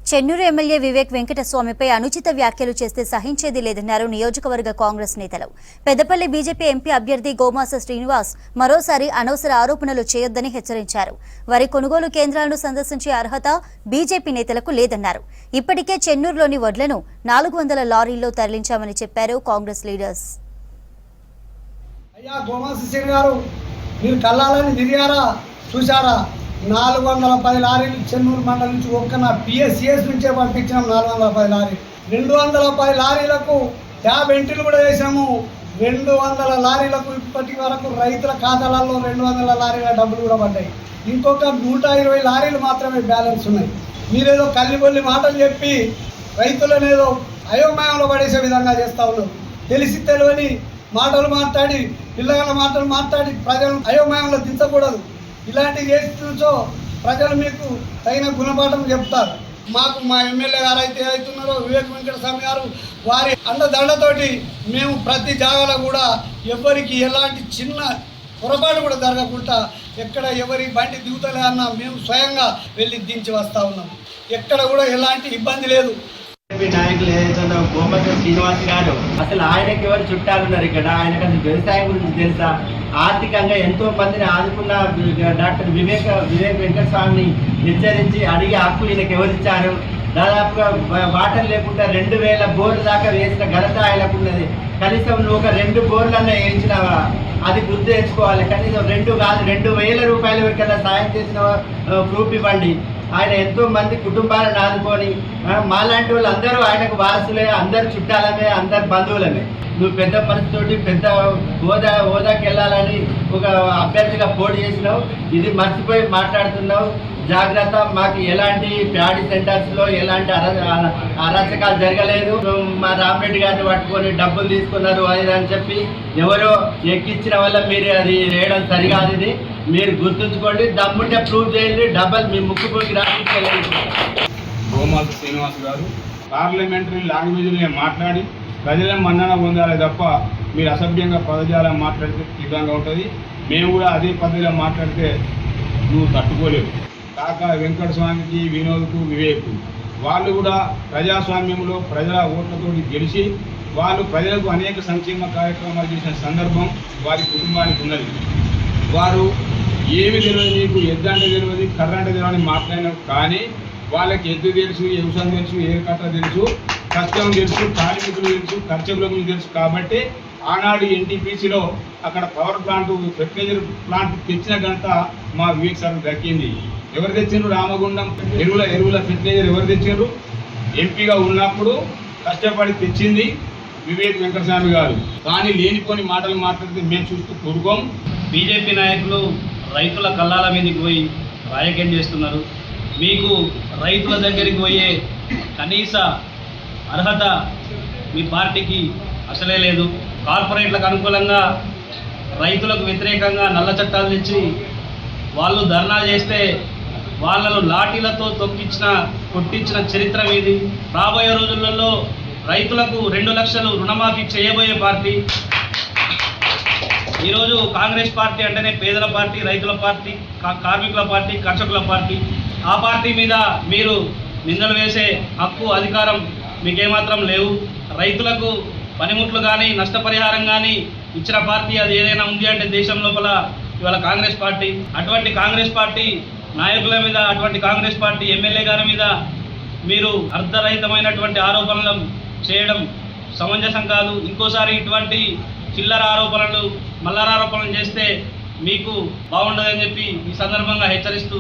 Chennur MLA Vivek వెంకటస్వామిపై అనుచిత వ్యాఖ్యలు చేస్తే సహించేది లేదన్నారు నియోజకవర్గ కాంగ్రెస్ నేతలు. పెద్దపల్లి బీజేపీ ఎంపీ అభ్యర్థి గోమాస శ్రీనివాస్ మరోసారి అనవసర ఆరోపణలు చేయొద్దని హెచ్చరించారు. వరి కొనుగోలు కేంద్రాలను సందర్శించే అర్హత బీజేపీ నేతలకు లేదన్నారు. ఇప్పటికే చెన్నూరులోని వడ్లను 400 లారీల్లో తరలించామని చెప్పారు కాంగ్రెస్ లీడర్స్. అయ్యా గోమాస శ్రీనివాస్ గారు, మీరు కల్లాలని తిరిగారా చూశారా? 410 లారీలు చెన్నూరు మండలం నుంచి ఒక్క నా పిఎస్సిఎస్ నుంచే పంపించినాం. 410 లారీలు, 210 లారీలకు ట్యాబ్ ఎంట్రీలు కూడా వేసాము. 200 లారీలకు ఇప్పటి వరకు రైతుల ఖాతాలలో 200 లారీల డబ్బులు కూడా పడ్డాయి. ఇంకొక 120 లారీలు మాత్రమే బ్యాలెన్స్ ఉన్నాయి. మీరేదో కల్లిబొల్లి మాటలు చెప్పి రైతులను ఏదో అయోమయంలో పడేసే విధంగా చేస్తూ ఉన్నారు. తెలిసి తెలియని మాటలు మాట్లాడి, పిల్లల మాటలు మాట్లాడి ప్రజలను అయోమయంలో దించకూడదు. ఇలాంటివి చేస్తుంచో ప్రజలు మీకు తగిన గుణపాఠం చెప్తారు. మాకు మా ఎమ్మెల్యే గారు అయితే అవుతున్నారో వివేక్ వెంకటస్వామి గారు, వారి అండదండతోటి మేము ప్రతి జాగాలో కూడా ఎవరికి ఎలాంటి చిన్న పొరపాటు కూడా జరగకుండా, ఎక్కడ ఎవరి బండి దిగుతలే అన్నా మేము స్వయంగా వెళ్ళి దించి వస్తూ ఉన్నాం. ఎక్కడ కూడా ఎలాంటి ఇబ్బంది లేదు. నాయకులు ఏదైతే గోమాస శ్రీనివాస్ గారు, అసలు ఆయనకి ఎవరు చుట్టాలు ఉన్నారు ఇక్కడ? ఆయనకు అసలు వ్యవసాయం గురించి తెలుసా? ఆర్థికంగా ఎంతో మందిని ఆదుకున్న డాక్టర్ వివేక్ వెంకటస్వామిని హెచ్చరించి అడిగి హక్కు ఈయనకి ఎవరిచ్చారు? దాదాపుగా వాటర్ లేకుండా 2000 బోర్లు దాకా వేసిన ఘనత ఆయనకున్నది. కనీసం నువ్వు ఒక 2 బోర్లన్నా వేయించినావా? అది గుర్తు తెచ్చుకోవాలి. కనీసం 2 కాదు, 2000 రూపాయల వరకల్లా సాయం చేసిన ప్రూఫ్ ఇవ్వండి. ఆయన ఎంతో మంది కుటుంబాలను ఆదుకొని, మాలాంటి వాళ్ళు అందరూ ఆయనకు వారసులే, అందరు చుట్టాలమే, అందరు బంధువులమే. నువ్వు పెద్ద మనసుతోటి పెద్ద హోదాకి వెళ్ళాలని ఒక అభ్యర్థిగా పోటీ చేసినావు. ఇది మర్చిపోయి మాట్లాడుతున్నావు. జాగ్రత్త. మాకు ఎలాంటి ప్యాడీ సెంటర్స్లో ఎలాంటి అరాచకాలు జరగలేదు. మా రామరెడ్డి గారిని పట్టుకొని డబ్బులు తీసుకున్నారు అది అని చెప్పి ఎవరో ఎక్కించిన వల్ల మీరు అది వేయడం సరికాదు. ఇది మీరు గుర్తుంచుకోండి. దమ్ముంటే ప్రూవ్ చేయండి. డబ్బులు మీ ముక్కుపోయి రాయించలేదు. గోమాస శ్రీనివాస్ గారు పార్లమెంటరీ లాంగ్వేజ్లో మాట్లాడి ప్రజల మన్నన పొందాలి తప్ప మీరు అసభ్యంగా పదజాలం మాట్లాడితే తీవ్రంగా ఉంటుంది. మేము కూడా అదే పద్ధతిలో మాట్లాడితే నువ్వు తట్టుకోలేవు. కాక వెంకటస్వామికి, వినోద్కు, వివేక్ వాళ్ళు కూడా ప్రజాస్వామ్యంలో ప్రజల ఓట్లతో గెలిచి వాళ్ళు ప్రజలకు అనేక సంక్షేమ కార్యక్రమాలు చేసిన సందర్భం వారి కుటుంబానికి ఉన్నది. వారు ఏమి తెలియదు, నీకు ఎద్దు అంటే తెలియదు, కర్ర అంటే తెలియదు అని మాట్లాడినారు. కానీ వాళ్ళకి ఎద్దు తెలుసు, వ్యవసాయం తెలుసు, ఏ కట్ట తెలుసు, కష్టం తెలుసు, కార్మికులు తెలుసు, ఖర్చులకు తెలుసు. కాబట్టి ఆనాడు ఎన్టీపీసీలో అక్కడ పవర్ ప్లాంట్, ఫెర్టిలైజర్ ప్లాంట్ తెచ్చిన ఘనత మా వివేక్ సార్ దక్కింది. ఎవరు తెచ్చారు? రామగుండం ఎరువుల ఫెర్టిలైజర్ ఎవరు తెచ్చారు? ఎంపీగా ఉన్నప్పుడు కష్టపడి తెచ్చింది వివేక్ వెంకటస్వామి గారు. కానీ లేనిపోని మాటలు మాట్లాడితే మేము చూస్తూ కూరుకోం. బీజేపీ నాయకులు రైతుల కళ్ళాల మీదకి పోయి రాజకీయం చేస్తున్నారు. మీకు రైతుల దగ్గరికి పోయే కనీస అర్హత మీ పార్టీకి అసలే లేదు. కార్పొరేట్లకు అనుకూలంగా రైతులకు వ్యతిరేకంగా నల్ల చట్టాలు తెచ్చి వాళ్ళు ధర్నాలు చేస్తే వాళ్ళను లాఠీలతో కొట్టించిన చరిత్ర మీది. రాబోయే రోజులలో రైతులకు 2 లక్షలు రుణమాఫీ చేయబోయే పార్టీ. ఈరోజు కాంగ్రెస్ పార్టీ అంటేనే పేదల పార్టీ, రైతుల పార్టీ, కార్మికుల పార్టీ, కర్షకుల పార్టీ. ఆ పార్టీ మీద మీరు నిందలు వేసే హక్కు, అధికారం మీకేమాత్రం లేవు. రైతులకు పనిముట్లు కానీ, నష్టపరిహారం కానీ ఇచ్చిన పార్టీ అది ఏదైనా ఉంది అంటే దేశం లోపల ఇవాళ కాంగ్రెస్ పార్టీ. అటువంటి కాంగ్రెస్ పార్టీ నాయకుల మీద, అటువంటి కాంగ్రెస్ పార్టీ ఎమ్మెల్యే గారి మీద మీరు అర్ధరహితమైనటువంటి ఆరోపణలు చేయడం సమంజసం కాదు. ఇంకోసారి ఇటువంటి చిల్లర ఆరోపణలు, మల్లర ఆరోపణలు చేస్తే మీకు బాగుండదని చెప్పి ఈ సందర్భంగా హెచ్చరిస్తూ